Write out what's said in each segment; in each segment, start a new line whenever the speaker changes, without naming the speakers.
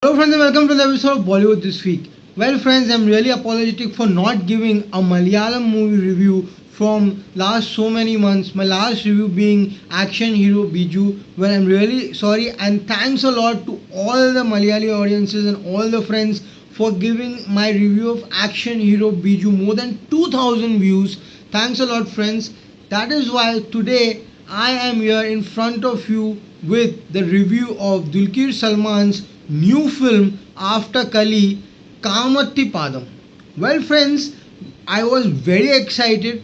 Hello friends and welcome to the episode of Bollywood this week. Well friends, I'm really apologetic for not giving a Malayalam movie review from last so many months. My last review being Action Hero Biju. Well, I'm really sorry and thanks a lot to all the Malayali audiences and all the friends for giving my review of Action Hero Biju more than 2000 views. Thanks a lot friends. That is why today I am here in front of you with the review of Dulquer Salman's new film after Kali, Kamatti Padam. Well, friends, I was very excited.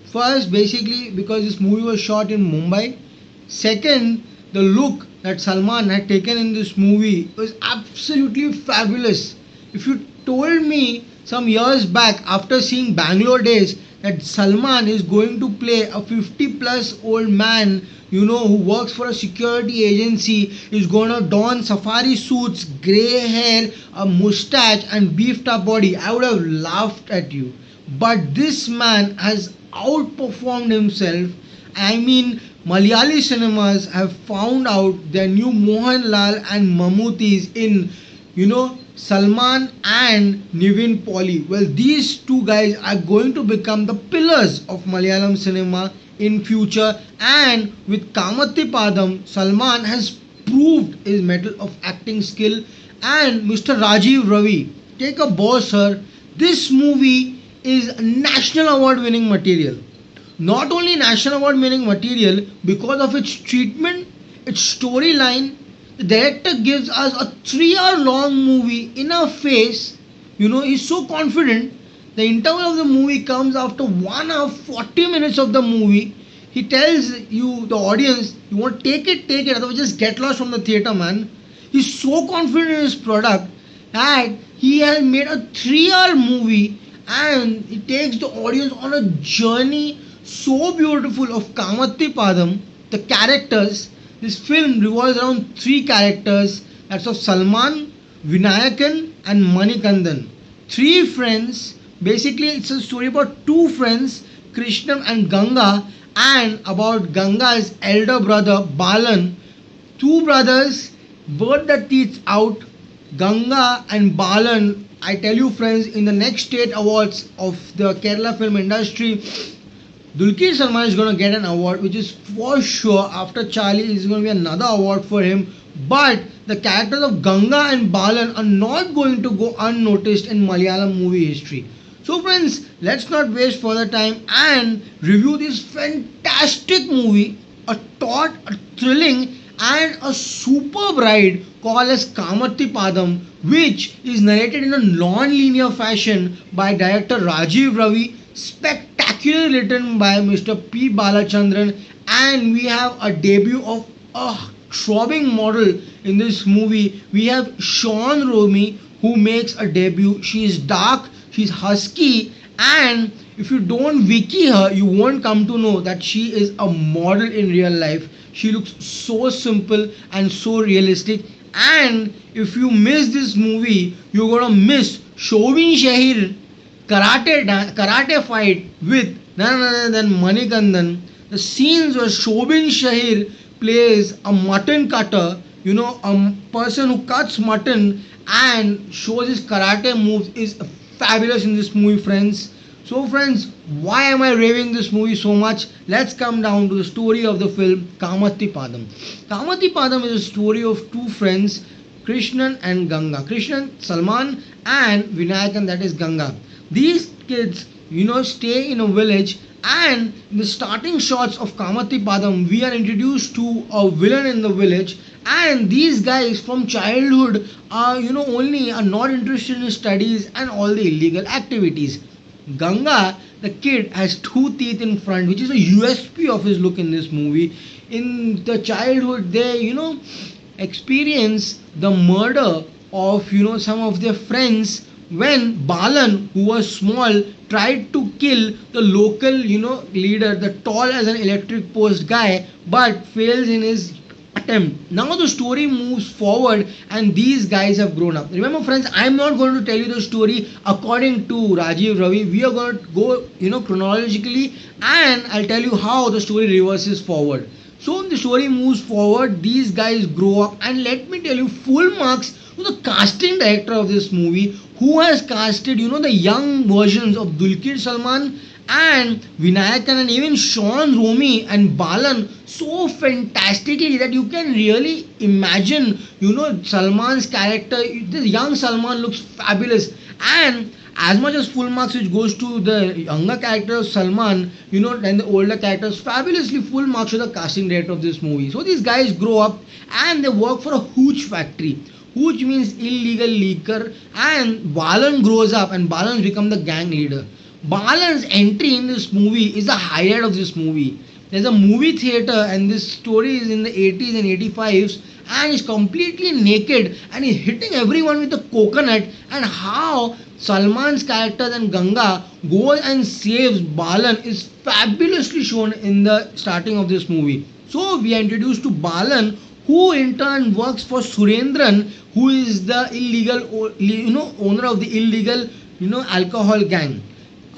First, basically, because this movie was shot in Mumbai. Second, the look that Salman had taken in this movie was absolutely fabulous. If you told me some years back after seeing Bangalore Days that Salman is going to play a 50 plus old man, who works for a security agency, is gonna don safari suits, grey hair, a mustache, and beefed up body, I would have laughed at you. But this man has outperformed himself. I mean, Malayali cinemas have found out their new Mohanlal and Mammootties in, Salman and Nivin Pauly. Well, these two guys are going to become the pillars of Malayalam cinema in future, and with Kamatti Padam, Salman has proved his mettle of acting skill. And Mr. Rajiv Ravi, take a boss, sir. This movie is national award winning material. Not only national award winning material because of its treatment, its storyline. The director gives us a 3 hour long movie in our face. He's so confident. The interval of the movie comes after 1 hour 40 minutes of the movie. He tells you, the audience, you want to take it, otherwise just get lost from the theater, man. He's so confident in his product that he has made a 3 hour movie and he takes the audience on a journey so beautiful of Kamatti Padam, the characters. This film revolves around three characters, that's of Salman, Vinayakan, and Manikandan. Three friends. Basically, it's a story about two friends, Krishna and Ganga, and about Ganga's elder brother Balan. Two brothers burnt their teeth out. Ganga and Balan, I tell you friends, in the next state awards of the Kerala film industry, Dulquer Salman is going to get an award, which is for sure. After Charlie, is going to be another award for him. But the characters of Ganga and Balan are not going to go unnoticed in Malayalam movie history. So, friends, let's not waste further time and review this fantastic movie, a taut, a thrilling, and a superb ride called as Kamatti Padam, which is narrated in a non-linear fashion by director Rajiv Ravi, spectacularly written by Mr. P. Balachandran, and we have a debut of a throbbing model in this movie. We have Sean Romy, who makes a debut. She is dark, she's husky, and if you don't wiki her, you won't come to know that she is a model in real life. She looks so simple and so realistic. And if you miss this movie, you're gonna miss Shovin Shahir karate fight with none other than Manikandan. The scenes where Shobin Shahir plays a mutton cutter, a person who cuts mutton and shows his karate moves, is fabulous in this movie, friends. So, friends, why am I raving this movie so much? Let's come down to the story of the film Kamatti Padam. Kamatti Padam is a story of two friends, Krishnan and Ganga. Krishnan, Salman, and Vinayakan, that is Ganga. These kids, stay in a village, and in the starting shots of Kamatti Padam, we are introduced to a villain in the village, and these guys from childhood are, only are not interested in studies and all the illegal activities. Ganga, the kid, has two teeth in front, which is a USP of his look in this movie. In the childhood, they, experience the murder of, some of their friends when Balan, who was small, tried to kill the local, leader, the tall as an electric post guy, but fails in his attempt. Now the story moves forward and these guys have grown up. Remember friends, I'm not going to tell you the story according to Rajiv Ravi. We are going to go, chronologically, and I'll tell you how the story reverses forward. So the story moves forward, these guys grow up, and let me tell you, full marks So the casting director of this movie, who has casted, the young versions of Dulquer Salman and Vinayakan and even Sean Romy and Balan so fantastically that you can really imagine, Salman's character. This young Salman looks fabulous, and as much as full marks which goes to the younger character of Salman, and the older characters, fabulously full marks to the casting director of this movie. So these guys grow up and they work for a huge factory. Huge means illegal liquor, and Balan grows up and Balan's become the gang leader. Balan's entry in this movie is the highlight of this movie. There's a movie theater, and this story is in the 80s and 85s, and he's completely naked and he's hitting everyone with a coconut, and how Salman's character and Ganga goes and saves Balan is fabulously shown in the starting of this movie. So we are introduced to Balan, who in turn works for Surendran, who is the owner of the illegal, alcohol gang.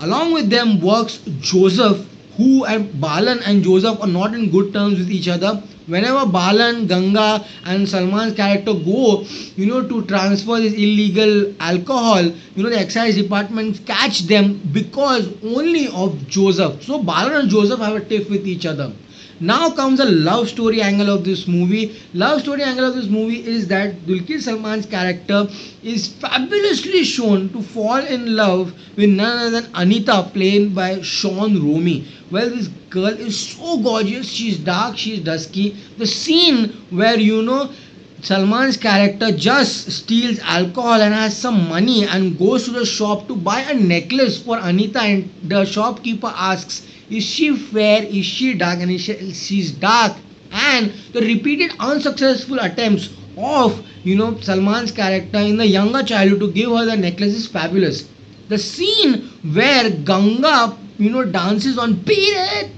Along with them works Joseph, who and Balan and Joseph are not in good terms with each other. Whenever Balan, Ganga, and Salman's character go, to transfer this illegal alcohol, the excise department catch them because only of Joseph. So Balan and Joseph have a tiff with each other. Now comes the love story angle of this movie. Love story angle of this movie is that Dulquer Salman's character is fabulously shown to fall in love with none other than Anita, played by Sean Romy. Well, this girl is so gorgeous. She's dark, she's dusky. The scene where Salman's character just steals alcohol and has some money and goes to the shop to buy a necklace for Anita, and the shopkeeper asks, is she fair? Is she dark? And she's dark. And the repeated unsuccessful attempts of Salman's character in the younger childhood to give her the necklace is fabulous. The scene where Ganga dances on Beat It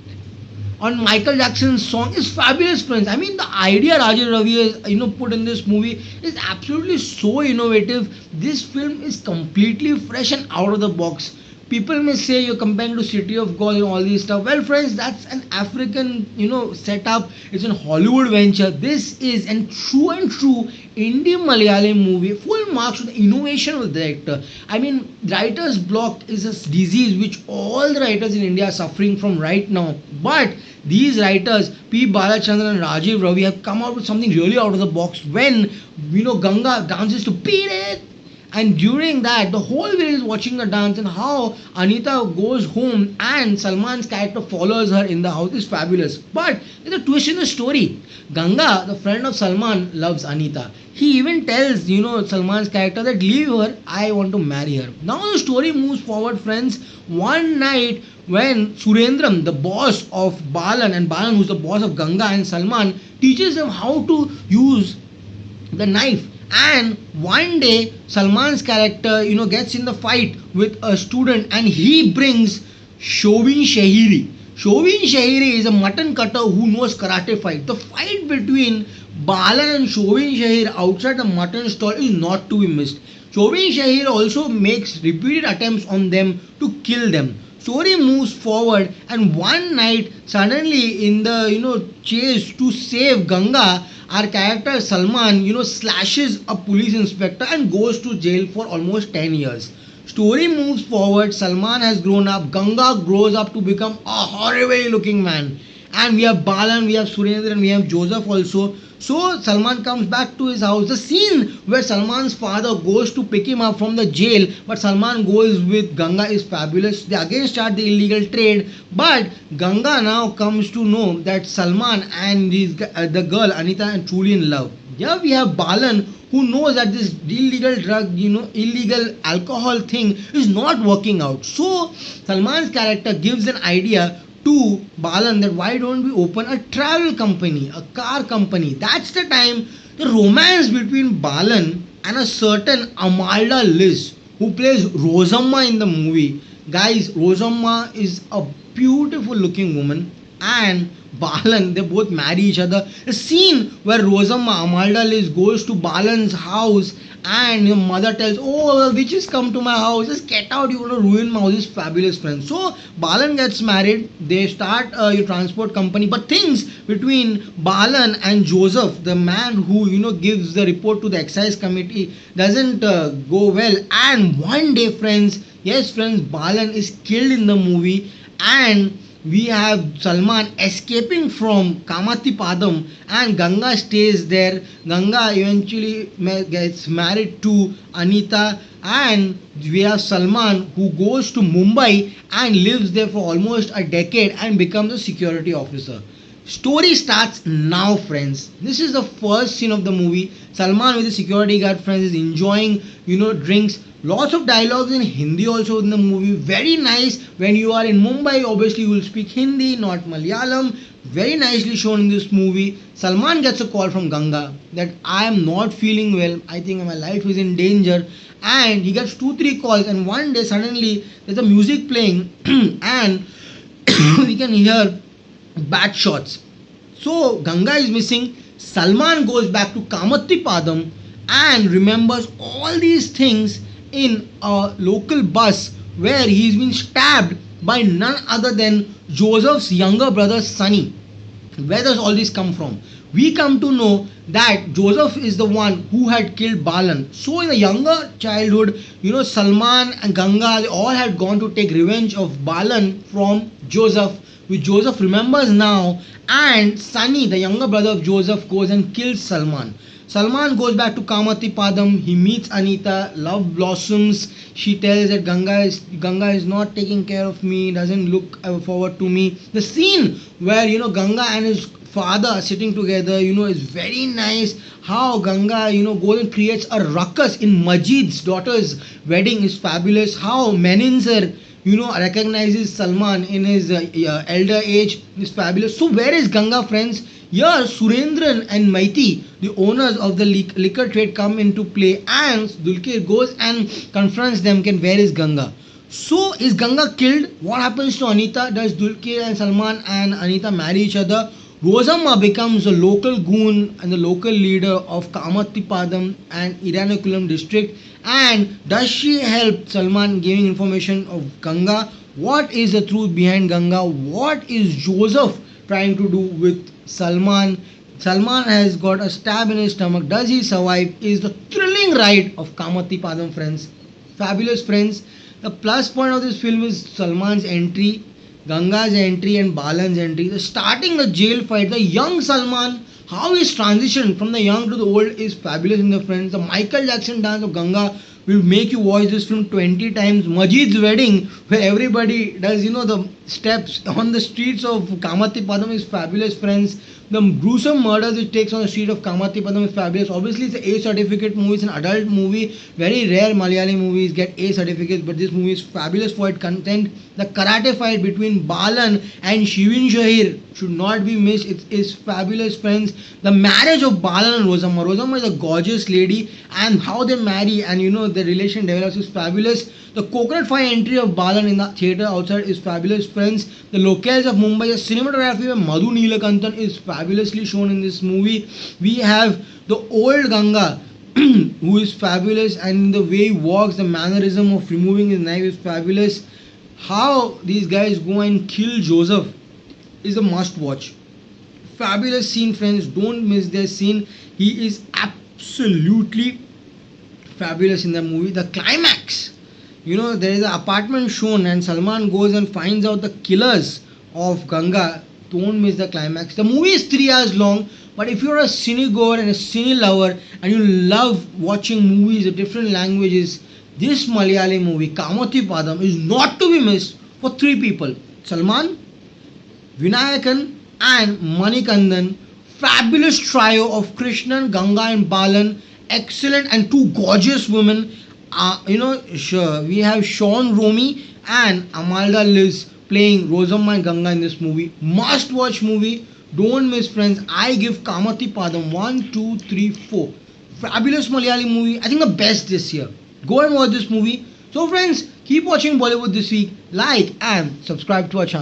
on Michael Jackson's song is fabulous, friends. I mean, the idea Rajesh Ravi has put in this movie is absolutely so innovative. This film is completely fresh and out of the box. People may say you're comparing to City of God and all these stuff. Well, friends, that's an African, setup. It's a Hollywood venture. This is a true indie Malayalam movie. Full marks to the innovation of the director. I mean, writer's block is a disease which all the writers in India are suffering from right now. But these writers, P. Balachandran and Rajiv Ravi, have come out with something really out of the box when, Ganga dances to Beat It. And during that, the whole village is watching the dance, and how Anita goes home and Salman's character follows her in the house is fabulous. But there's a twist in the story. Ganga, the friend of Salman, loves Anita. He even tells, Salman's character that leave her, I want to marry her. Now the story moves forward, friends. One night when Surendram, the boss of Balan, and Balan, who's the boss of Ganga and Salman, teaches them how to use the knife. And one day Salman's character gets in the fight with a student, and he brings Shovin Shahiri. Shovin Shahiri is a mutton cutter who knows karate fight. The fight between Balan and Shovin Shahir outside the mutton stall is not to be missed. Shovin Shahir also makes repeated attempts on them to kill them. Story moves forward, and one night suddenly in the chase to save Ganga, our character Salman slashes a police inspector and goes to jail for almost 10 years. Story moves forward. Salman has grown up. Ganga grows up to become a horrible looking man. And we have Balan, we have Surendra, and we have Joseph also. So Salman comes back to his house. The scene where Salman's father goes to pick him up from the jail, but Salman goes with Ganga, is fabulous. They again start the illegal trade, but Ganga now comes to know that Salman and the girl Anita are truly in love. Here we have Balan, who knows that this illegal drug, illegal alcohol thing is not working out. So Salman's character gives an idea to Balan that why don't we open a travel company, a car company. That's the time the romance between Balan and a certain Amalda Liz, who plays Rosamma in the movie. Guys, Rosamma is a beautiful looking woman, and Balan, they both marry each other. A scene where Rosamma, Amalda Liz, goes to Balan's house and your mother tells, oh, witches come to my house, just get out, you're going to ruin my house. This fabulous friends. So Balan gets married, they start a transport company, but things between Balan and Joseph, the man who gives the report to the excise committee, doesn't go well. And one day, friends, yes friends, Balan is killed in the movie, and we have Salman escaping from Kamathi Padam, and Ganga stays there. Ganga eventually gets married to Anita, and we have Salman who goes to Mumbai and lives there for almost a decade and becomes a security officer. Story starts now, friends. This is the first scene of the movie. Salman with the security guard, friends, is enjoying drinks. Lots of dialogues in Hindi also in the movie. Very nice. When you are in Mumbai, obviously you will speak Hindi, not Malayalam. Very nicely shown in this movie. Salman gets a call from Ganga that I am not feeling well. I think my life is in danger. And he gets 2-3 calls, and one day suddenly there's a music playing and we can hear bad shots. So Ganga is missing. Salman goes back to Kamathi Padam and remembers all these things in a local bus where he's been stabbed by none other than Joseph's younger brother Sunny. Where does all this come from? We come to know that Joseph is the one who had killed Balan. So in the younger childhood, Salman and Ganga, they all had gone to take revenge of Balan from Joseph, which Joseph remembers now, and Sunny, the younger brother of Joseph, goes and kills Salman. Salman goes back to Kamathi Padam. He meets Anita. Love blossoms. She tells that Ganga is not taking care of me. Doesn't look forward to me. The scene where Ganga and his father are sitting together, is very nice. How Ganga goes and creates a ruckus in Majid's daughter's wedding is fabulous. How Meninsar recognizes Salman in his elder age is fabulous. So where is Ganga, friends? Here Surendran and Maiti, the owners of the liquor trade, come into play, and Dulquer goes and confronts them. Where is Ganga? So is Ganga killed? What happens to Anita? Does Dulquer and Salman and Anita marry each other? Rosamma becomes a local goon and the local leader of Kamathi Padam and Iranakulam district. And does she help Salman giving information of Ganga? What is the truth behind Ganga? What is Joseph trying to do with Salman? Salman has got a stab in his stomach. Does he survive? Is the thrilling ride of Kamathi Padam, friends. Fabulous, friends. The plus point of this film is Salman's entry, Ganga's entry, and Balan's entry. The starting the jail fight, the young Salman, how he's transitioned from the young to the old is fabulous in the friends. The Michael Jackson dance of Ganga will make you watch this film 20 times. Majid's wedding, where everybody does the steps on the streets of Kamathi Padam, is fabulous, friends. The gruesome murders it takes on the street of Kamathi Padam is fabulous. Obviously, it's an A certificate movie, it's an adult movie. Very rare Malayali movies get A certificates, but this movie is fabulous for its content. The karate fight between Balan and Shivin Shahir should not be missed. It is fabulous, friends. The marriage of Balan and Rosamma. Rosamma is a gorgeous lady, and how they marry and the relation develops is fabulous. The coconut fire entry of Balan in the theatre outside is fabulous, friends. The locales of Mumbai, the cinematography of Madhu Neelakantan is fabulously shown in this movie. We have the old Ganga who is fabulous, and the way he walks, the mannerism of removing his knife is fabulous. How these guys go and kill Joseph is a must watch. Fabulous scene, friends. Don't miss their scene. He is absolutely fabulous in the movie. The climax, there is an apartment shown, and Salman goes and finds out the killers of Ganga. Don't miss the climax. The movie is 3 hours long, but if you're a cinegoer and a cine lover and you love watching movies of different languages, this Malayali movie, Kamathi Padam, is not to be missed for 3 people. Salman, Vinayakan, and Manikandan. Fabulous trio of Krishnan, Ganga, and Balan. Excellent, and 2 gorgeous women. Sure, we have Sean Romy and Amalda Liz playing Rosamma and Ganga in this movie. Must watch movie. Don't miss, friends. I give Kamathi Padam 1, 2, 3, 4. Fabulous Malayali movie. I think the best this year. Go and watch this movie. So friends, keep watching Bollywood this week. Like and subscribe to our channel.